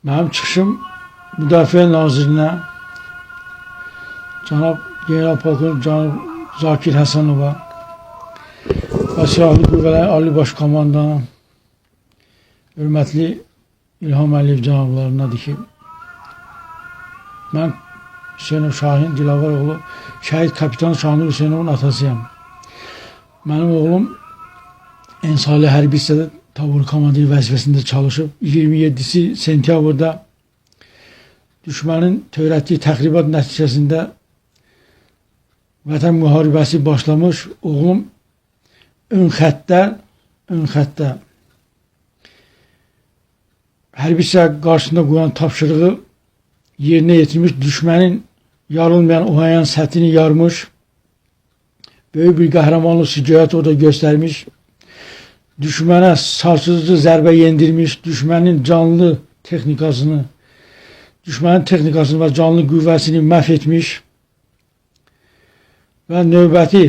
Mənim çıxışım Müdafiə Nazirinə, Cənab General-Polkovnik Cənab Zakir Həsənova və Silahlı Qüvvələrin Ali Baş Komandanı hörmətli İlham Əliyev cənablarınadır ki, mən Hüseynov Şahin Dilavaroğlu, şəhid kapitan Şahin Hüseynovun atasıyam. Mənim oğlum Ensali Hərbi hissədə tabur komandiri vəzifəsində çalışıb. 27 sentyabrda düşmənin törətdiyi təxribat nəticəsində vətən müharibəsi başlamış. Oğlum ön xəttə hərbi hissə qarşısında qoyan tapşırığı yerinə yetirmiş, düşmənin yarılmayan Ohayan səthini yarmış, böyük bir qəhrəmanlıq şücaət orada göstərmiş, düşmənə sarsıcı zərbə yendirmiş, düşmənin texnikasını və canlı qüvvəsini məhv etmiş və növbəti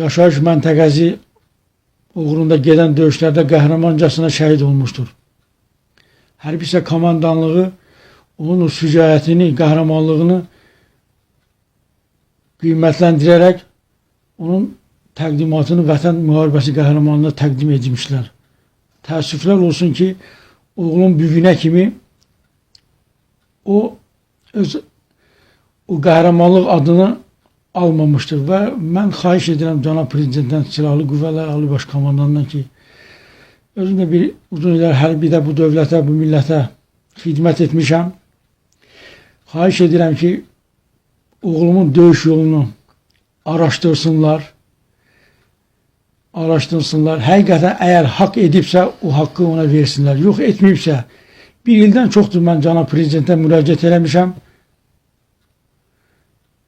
yaşayış məntəqəsi uğrunda gedən döyüşlərdə qəhrəmancasına şəhid olmuşdur. Hərbi hissə komandanlığı onun şücaətini, qəhrəmanlığını qiymətləndirərək onun təqdimatını vətən müharibəsi qəhrəmanlığına təqdim etmişlər. Təəssüflər olsun ki, oğlum bugünə kimi o qəhrəmanlıq adını almamışdır və mən xahiş edirəm Cənab Prezidentdən, Silahlı Qüvvələr Ali Baş Komandanından ki, özümdə bir uzun illər hərbidə bu dövlətə, bu millətə xidmət etmişəm. Xahiş edirəm ki, oğlumun döyüş yolunu araşdırsınlar. Həqiqətən əgər haqq edibsə, o haqqı ona versinlər. Yox etməyibsə, bir ildən çoxdur mən Cənab Prezidentə müraciət eləmişəm.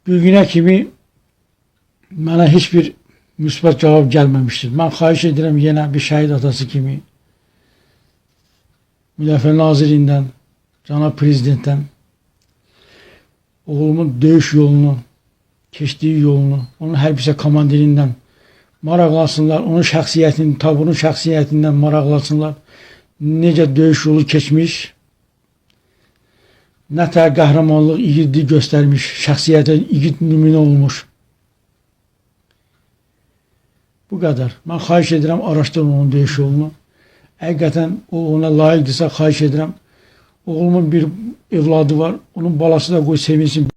Bugünə kimi mənə heç bir müsbət cavab gəlməmişdir. Mən xahiş edirəm yenə bir şəhid atası kimi Müdafiə Nazirindən, Cənab Prezidentdən oğlumun döyüş yolunu, keçdiyi yolunu, onun hərbi hissə komandirindən maraqlasınlar, onun şəxsiyyətini, taburun şəxsiyyətindən maraqlasınlar. Necə döyüş yolu keçmiş, nə tər qəhrəmanlıq, igidlik göstərmiş, şəxsiyyətə igid nümunə olmuş. Bu qədər. Mən xahiş edirəm, araşdırın onun döyüş yolunu. Həqiqətən o ona layiqdirsə xahiş edirəm. Oğlumun bir evladı var, onun balası da qoy sevinsin.